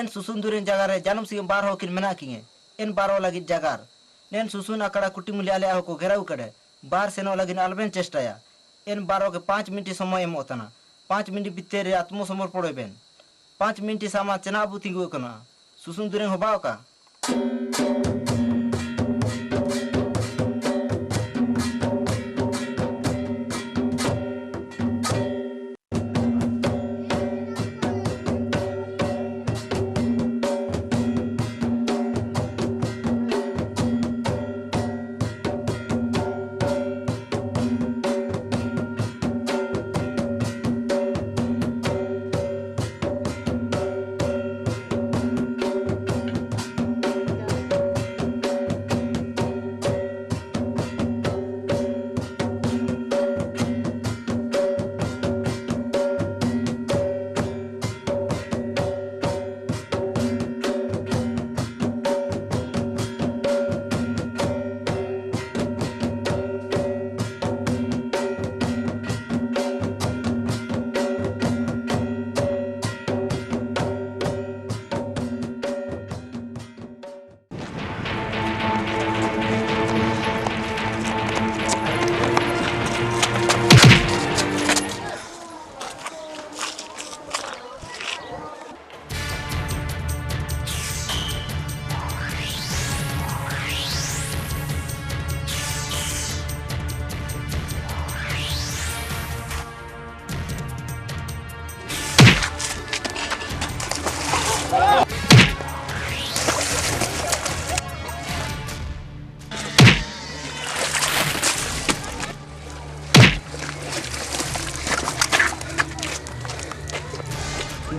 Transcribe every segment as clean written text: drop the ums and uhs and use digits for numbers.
Nen susun durin jagare janum sigem bar hokin mena kinge. En baro lagi jagar. Nen susun akada kuti muliale ahoko gerau kade. Bar seno lagi alben chestaya. En baro ke 5 minit समय em otana. 5 minit bitere atmo समर्पण ben. 5 minit sama chena butingu kana. Susun durin hobao ka.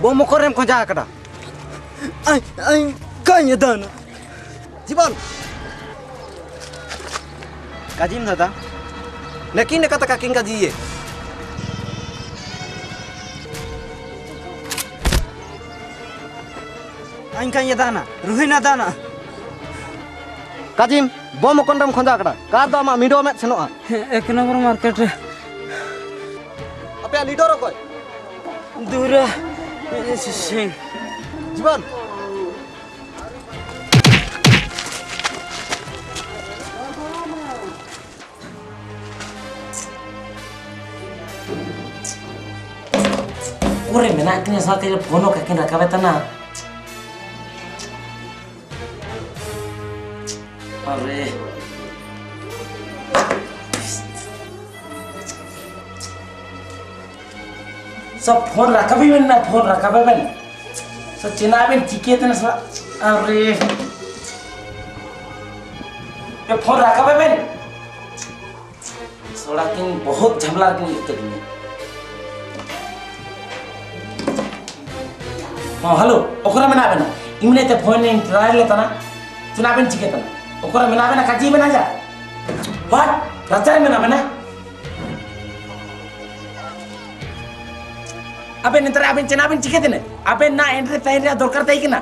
Bom korem konja kada. Ai kanya dana. Jiban. Kajim dada. Nakin kata kaking kajiye. Ain kanya dana. Ruhina dana. Kajim bom kondam konja kada. Kar do ama mido met senoa. Ek number market re. Ape leader koi. Dura. Sing. Jiban. Ore menak ni saat ini phone kakin rakabe tana. Are. सब phone रखा भी बन ना phone रखा भी बन सब चिना बन चिके तना सब अरे ये फोन रखा भी बन सोड़ा किन बहुत झमला किन लिखते किन हाँ हेलो ओकरा में ना बना इमने ते फोन ने ट्राई लेता ना चिना बन चिके तना ओकरा में ना बना काजी में ना जा व्हाट रचाई में ना बना अबे नितर अबे चना अबे चिके देने अबे ना एंट्री तैयारी दौड़ करता ही कि ना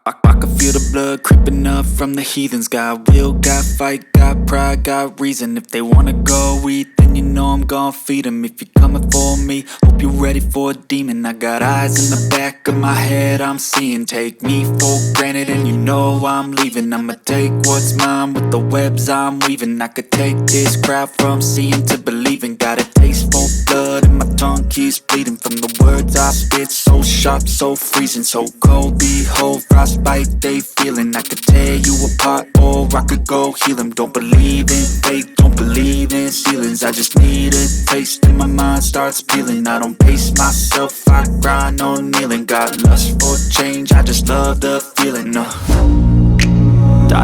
I can feel the blood creeping up from the heathens. Got will, got fight, got pride, got reason. If they wanna go eat, then you know I'm gon' feed them. If you're coming for me, hope you're ready for a demon. I got eyes in the back of my head, I'm seeing. Take me for granted and you know I'm leaving. I'ma take what's mine with the webs I'm weaving. I could take this crowd from seeing to believing. Got a taste for blood and my tongue keeps bleeding. From the words I spit, so sharp, so freezing. So cold, behold, frostbite they feeling. I could tear you apart or I could go heal them. Don't believe in fate, don't believe in ceilings. I just need a taste and my mind starts peeling. I don't pace myself, I grind on kneeling. Got lust for change, I just love the feeling. I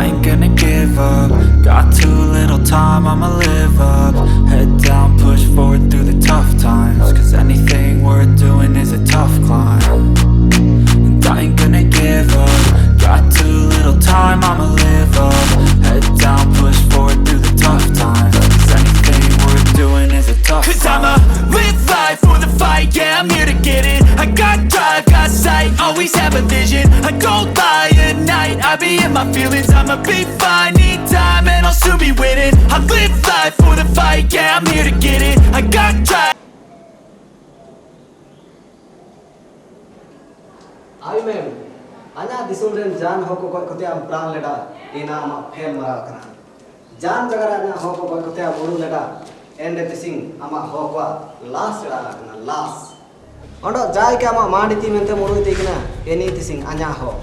ain't gonna give up. Got too little time, I'ma live up. Head down, push forward through the tough times. Cause anything worth doing is a tough climb. And I ain't gonna give up. Got too little time, I'ma live up. Head down, push forward through the tough times. Cause anything worth doing is a tough climb. Cause I'ma live life for the fight, yeah, I'm here to get it. I got drive, got sight, always have a vision. I go by at night, I be in my feelings. I'ma be fine, need time and I'll soon be winning. I live life for the fight, yeah, I'm here to get it. I ma'am आना दिसुम rain जान हो को कोते am प्राण लेडा इना मा fame मरा कना जान जगरा ना हो को कोते am उरु लेडा एंड तिसिंग आमा हो को लास्ट रा कना लास्ट ओंडो जाय के आमा मांडिति मेंते मुरु तिकना एनी तिसिंग आना हो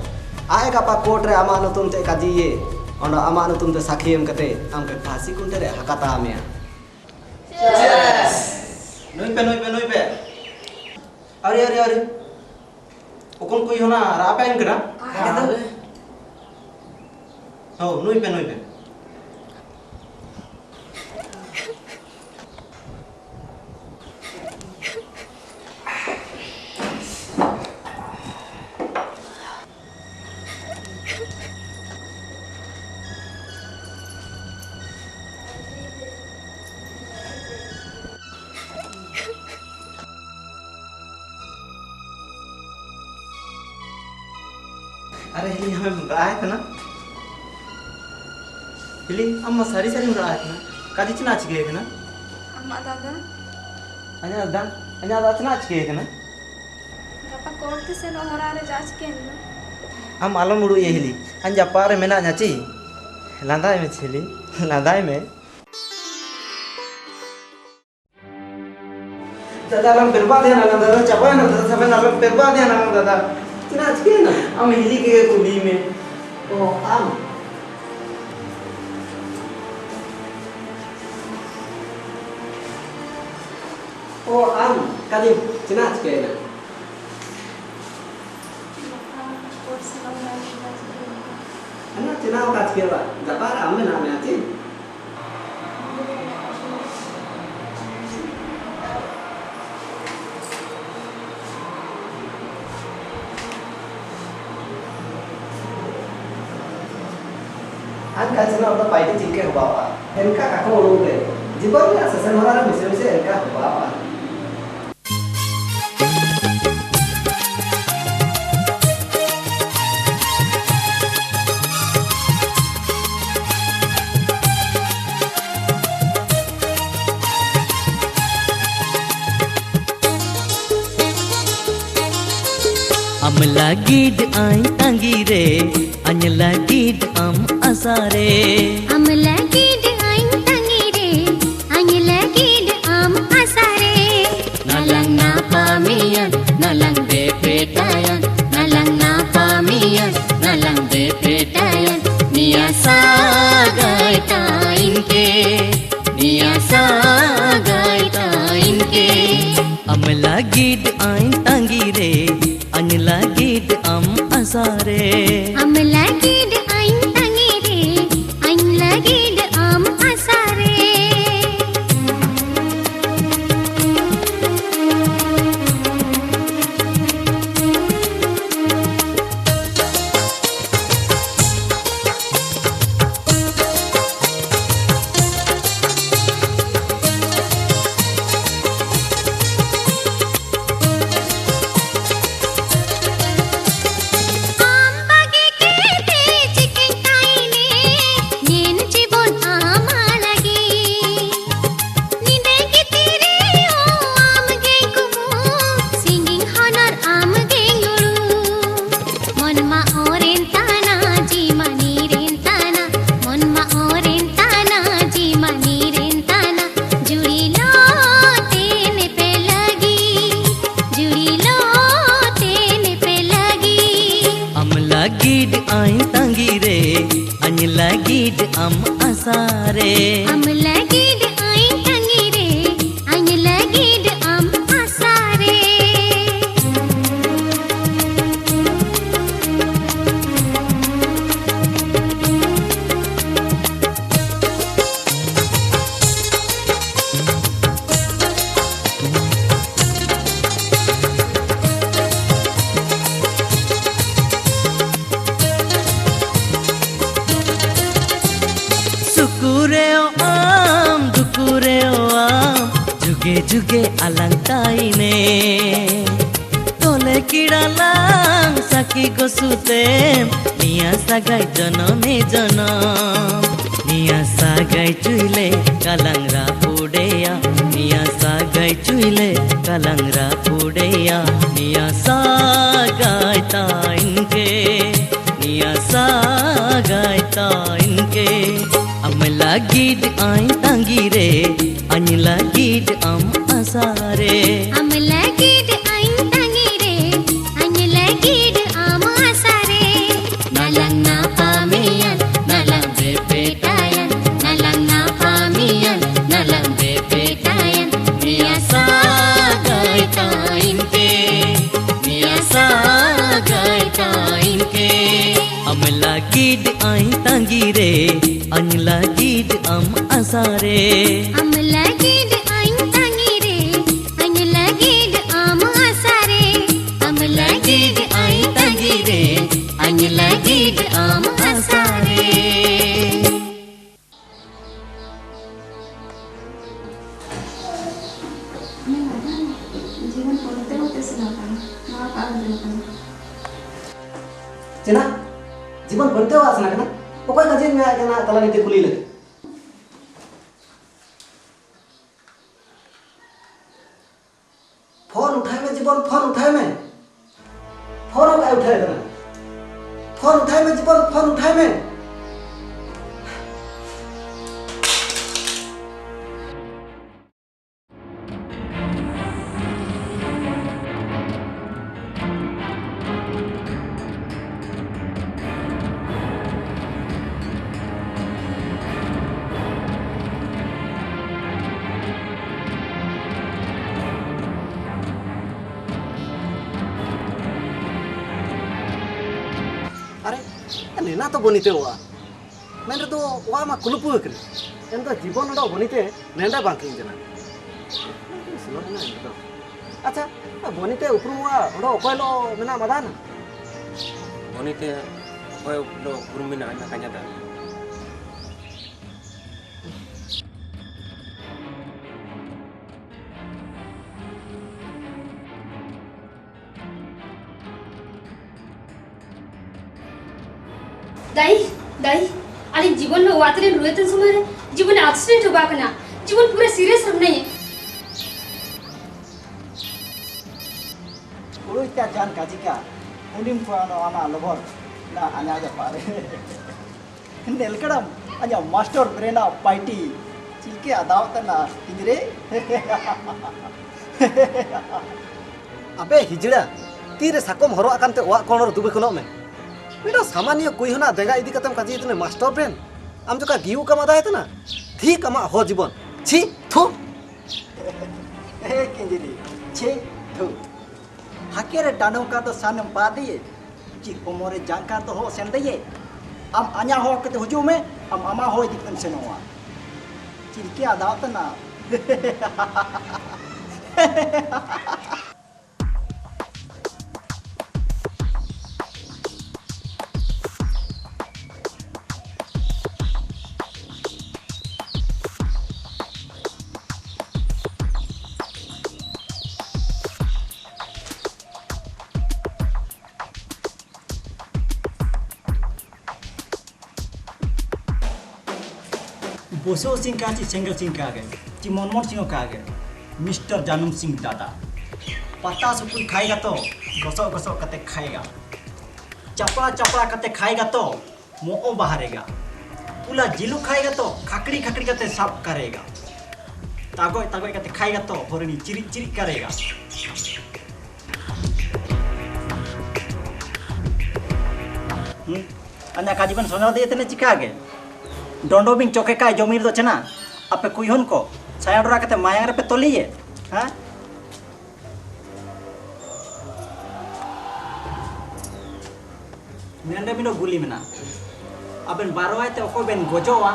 आए गपा कोर्ट रे आमा नुतुम ते काजिए ओंडो आमा नुतुम ते साखियम कते आमके फांसी कुंटे रे हकाता आमेया नुई पे अरे उकन कोई होना रापेन करा हो नुई पे अरे हिली हमें राय था ना हिली अम्मा सारी में राय था ना काजी चनाच गए ना अम्मा दादा अन्या चनाच गए ना गपा कोर्ट से नो हरारे जाच के ना हम आलम उड़ू ये हिली अंजा पारे में ना ची लांदाई में छिली लांदाई में दादा आलम बर्बाद है ना दादा चपा ना दादा सब आलम बर्बाद है ना दादा चनाच गए ना हम हिली के कुली में ओ आम काजी चनाच के ना कोर्ट से नो हरारे जाच के अन्ना चनाव काज के बा जबार आमे ना में आती आज का चना उदा पाइटी चिके बाबा एनका काको उड़े जीवन में ससन हरारे मिसे एनका बाबा अमला गीड आइन अंगीरे अनला गीड असारे अमला गीड आइन अंगीरे अनला गीड असारे नलंग ना पामियन नलंग दे पेटायन नलंग ना पामियन नलंग दे पेटायन निया सागायता इनके निया सागायता इनके अमला गीड आइन अंगीरे अनला गीड असारे अमला गीड आइन अंगीरे अनला गीड असारे गीड आइन तंगीरे अनला गीड असारे अमला गीड आइन अंगीरे अनला गीड असारे जुगे जुगे अलंकाइने तोले किड़ालांग साकी गोसुते निया सागाई जनमे जनम Nia sagai cuile kalangra pudeya Nia sagai cuile kalangra pudeya Nia sagai ta inke Nia sagai ta inke Am lagid ain tangire Any lagid am asare Am lagid ain tangire Any lagid am asare Nalang na pamiyan nalang bepetayan Nalang na pamiyan nalang bepetayan Nia sagai ta inke Nia sagai ta inke Am lagid ain tangire Any lagid am asare Am lagid ain tangire Any lagid am asare Am lagid ain tangire Any lagid am asare जीवन पढ़ते होते सुनाता माँ पाल देता चेना जीवन बनते हो आसना करना ओको काजे में आजना तला नीति कुली लगे फोन उठाए में जीवन फोन उठाए में फोन का उठाए करना फोन उठाए में जीवन फोन उठाए में अरे नेना तो बनीते हुआ मैंने तो वहाँ मा कुलुपु कर एंतो जीवन उड़ा बनीते नेंडा बांकिंग जना अच्छा बनीते ऊपर हुआ उड़ा ओकोलो मेना मदान बनीते ओय लो गुरुमिना ना कान्यादा दाई दाई अली जीवन में वातरे रुएतन समय रे जीवन एक्सीडेंट होबा कना जीवन पूरा सीरियस हम नहीं उड़ो इत्या जान काजी का उंडिम पुरानो आमा लबर ना आना जा पारे नेलकड़म अजा मास्टर ब्रेना पाइटी चिलके अदावतना इंजरे अबे हिजड़ा तीरे साकम हरो आकांते वा कोनर दुबे खनो में बेटा सामान्य कोई होना देगा इदी कतम काजी इतने मास्टर ब्रेन आम जो का गियू कमा दाए तना ठीक अमा हो जीवन छी थू ए किंजरी छी थू हाकेरे डानो का तो सानम पा दिए ची कोमोरे जांका तो हो सेन दिए am anya ho kete hujume am ama ho dikan senowa cilki adawtana बोसो सिंह का सेंगल सिंह का गए ची मनमोहन सिंह का गए मिस्टर जानम सिंह दादा पत्ता सुपुर खाएगा तो गसो गसो कते खाएगा चपड़ा चपड़ा कते खाएगा तो मोओ बहारेगा पुला जिलू खाएगा तो खकड़ी खकड़ी कते साफ करेगा तागोय तागोय कते खाएगा तो होरनी चिरी चिरी करेगा अन्या काजीवन सोना दिए तने चिका गए डोंडो बिंग चौके का जमीर दो चना आपे कुई हन को छाया डरा कते मायांग रे पे तोलिए हां नेंडे मिनो गुली मेना अबेन 12 आते ओको बेन गोजोवा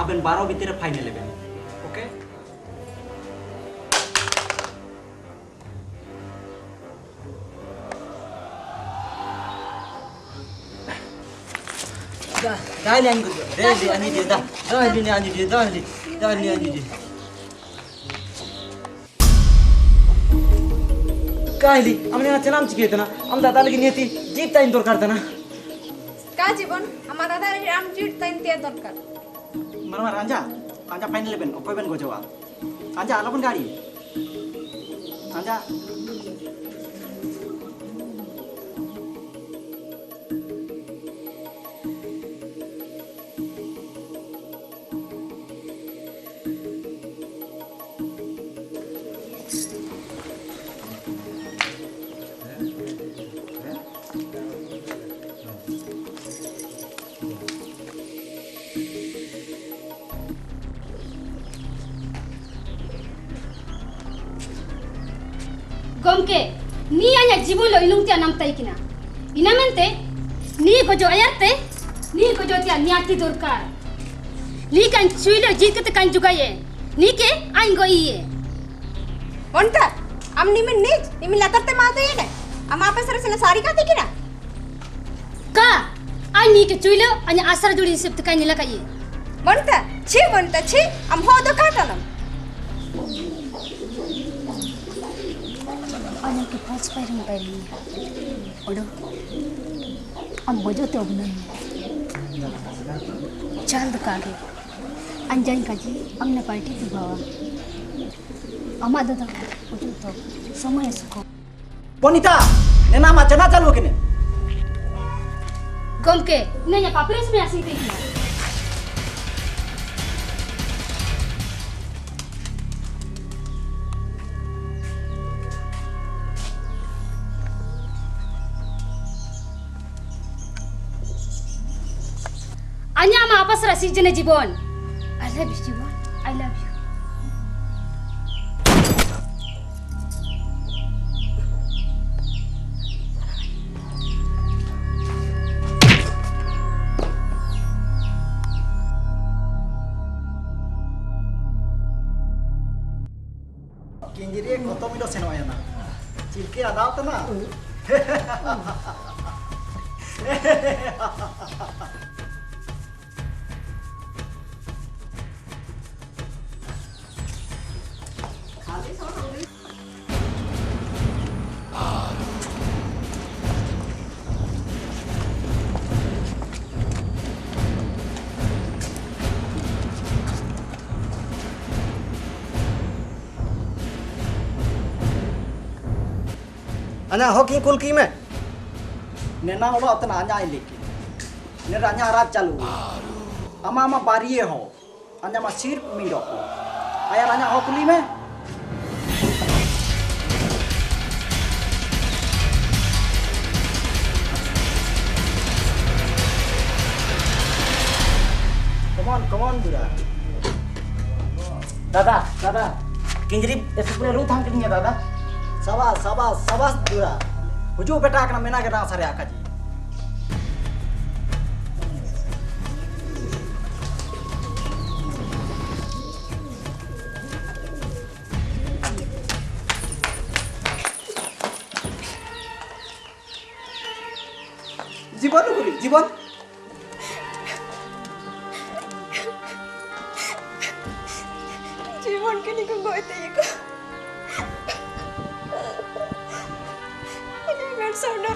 अबेन 12 भीतर final Leben okay Dahil yan ko. Dahil ani dia dah. Dahil ni ani dia dahil. Dahil ni ani dia. Kahili, amne na chanam chike tana. Am dada lagi niati jeep tain dor karta na. का जीवन हमारा दादा आम जीत ताइन ते दरकार Marmar anja final ben okoy ben gojoa. Anja alapun gari. Anja Gomke, ni anya jibon lo ilung tia nam tai kina. Ina mente, ni gojo ayarte, ni gojo tia niati dorkar. Ni kan chuilo jit kete kan juga ye. Ni ke aing go iye. Bonta, am nimin nij, nimin latarte maate ye ne. Am apa sara sari ka tikina. Ka, ai ni ke chuilo anya asar jodi sip te kan nila ka ye. Bonta, chi, am ho do katanam. Anya ke pas pairing pairing. Odo. Am bojo te obnan. Chand kage. Anjan kaji amna party tu bawa. Ama dada ojo to samay suko. Bonita, nena ma chana chalu kene. Gomke, nanya papres me asi te kina. Anya ama apa sera si jene jibon. I love you jibon. I love you. Kinjiri koto milo senoya na. Cilki ada apa na? Anya hoki kulki में नेना वाला अतना anya लेके ने anya रात चालू ama ama बारिये हो anya मा सिर मिडो आया anya होकुली में come on dura दादा किंजरी ऐसे पूरे रू थाम के दादा sabas dura huju beta kana mena ke na sare akaji জীবন করি জীবন जीवन के लिए गोते ये को अरे मैं सोना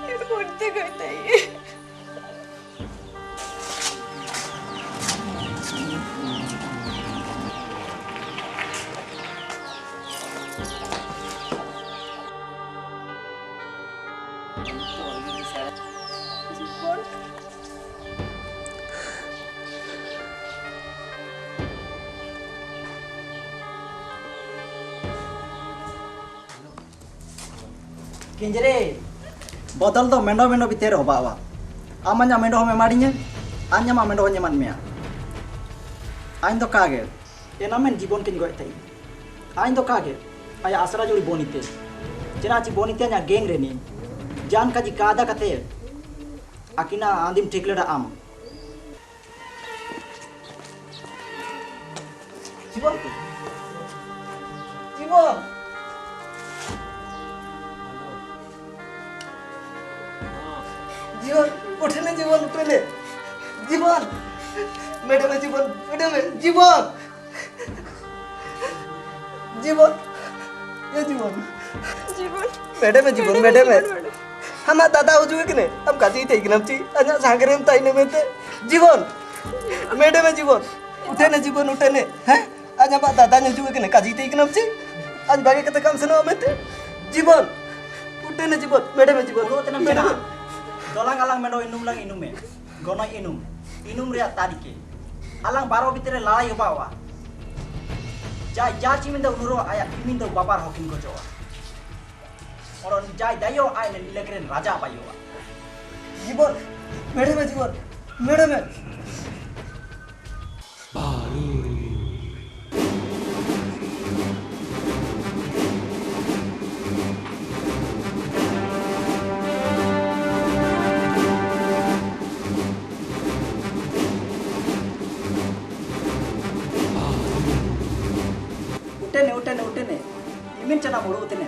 ये बोलते गोते ये किंजरे बदल तो मेंडो मेंडो बितेर होबावा आमanya मेंडो हमें मारिnya anya मा medu nya man mea ain do kage enamen जीवन किन गोय तई ain do kage aya asra juri bonite jena ci bonite nya geng reni जान का जी कादा कते आकिना आंदिम ठीक लेडा आम जीवन जीवन जीवन उठने जीवन उठने जीवन मैडम जीवन मैडम जीवन जीवन ये जीवन जीवन मैडम जीवन हम दादा हो जुए कि हम काजी थे कि नमची अन्या सांगरे हम ताई ने में जीवन मेडे में जीवन उठे ने जीवन उठे ने हैं आज हम दादा ने जुए के काजी ते इकनम ची आज बागे कते काम सनो मेते जीवन उठे ने जीवन मेडे में जीवन Guru tenam cina. Dolang alang meno inum lang inume. Gono inum. Inum ria tarike. Alang baro bitire lalai bawa. Ja ciminda unuro aya iminda babar hokin ko joa. Oron jai dayo ay ne nilekren raja payo. जीवन मेडे में जीवन मेडे में उठे ने इमिन चना मोड़ो उतने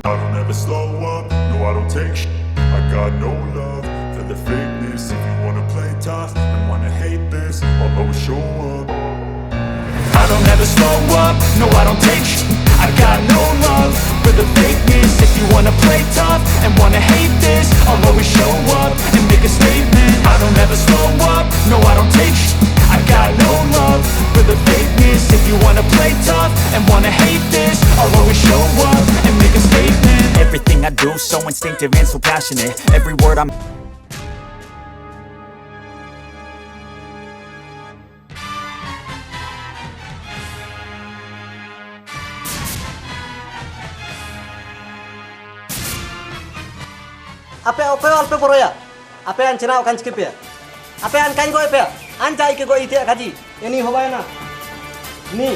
I don't ever slow up, no I don't take shit. I got no love for the fakeness. If you wanna play tough and wanna hate this, I'll always show up. I don't ever slow up, no I don't take shit. I got no love for the fakeness. If you wanna play tough and wanna hate this, I'll always show up and make a statement. I don't ever slow up, no I don't take shit. I got no love for the fakeness. If you wanna play tough and wanna hate this, I'll always show up and make a statement. Everything I do so instinctive and so passionate. Every word I'm Apa ope alpe boroya apa an chena okan skip ya apa an kain go pe an jai ke go ite kaji ini hoba na ni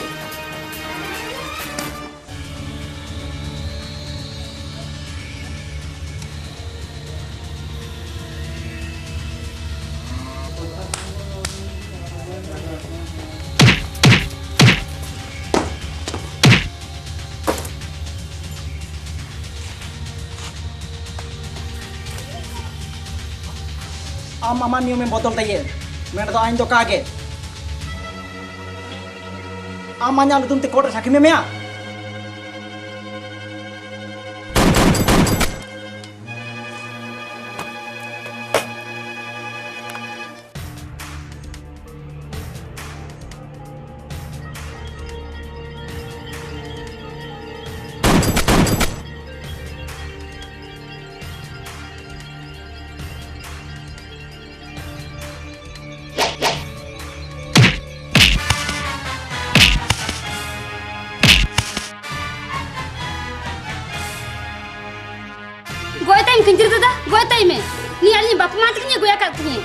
am aman niyo men botol taye men to ain to kage amanya lu tumte kotor sakime mea goyta im kinjir da goyta ime ni alni bap mat kini goya kat kini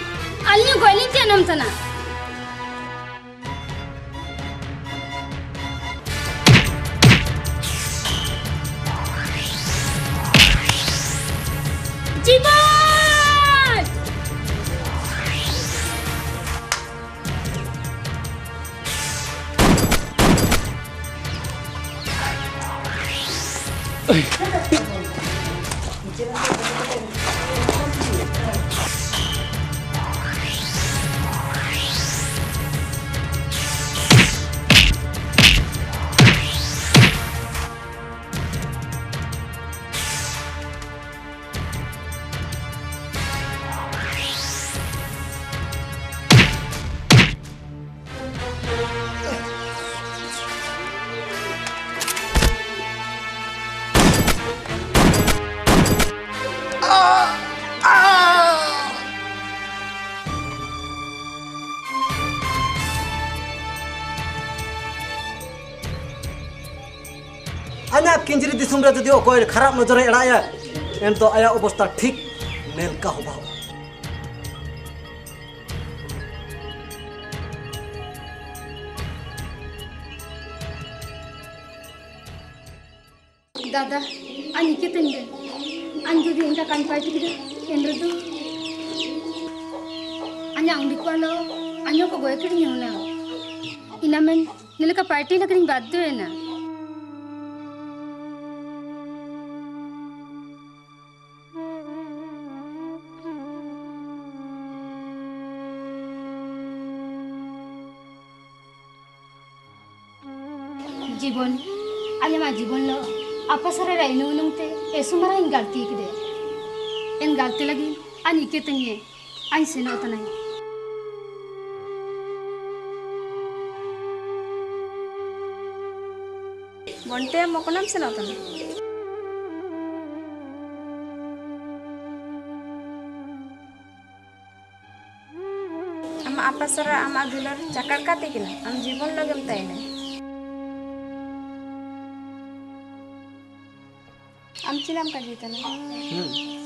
alni goyli ti anam tana jibat आना किंजरी दिसुम रे जदि अकोय खराब नजरे एड़ाया N तो आया अवस्था ठीक nail का होबा दादा ani kitenge anjudi inka kan party kide enredu anya undi kwalo anyo ko goy kidi nyona inamen nilaka party la kring badde na जीवन anya ma जीवन lo apa sara rainu nungte esumara in galti kide en galti lagi ani ketenge ai seno tanai bonte mokonam seno tanai ama apa sara ama dular cakar kate kina am जीवन lagam taine am chilam ka jita na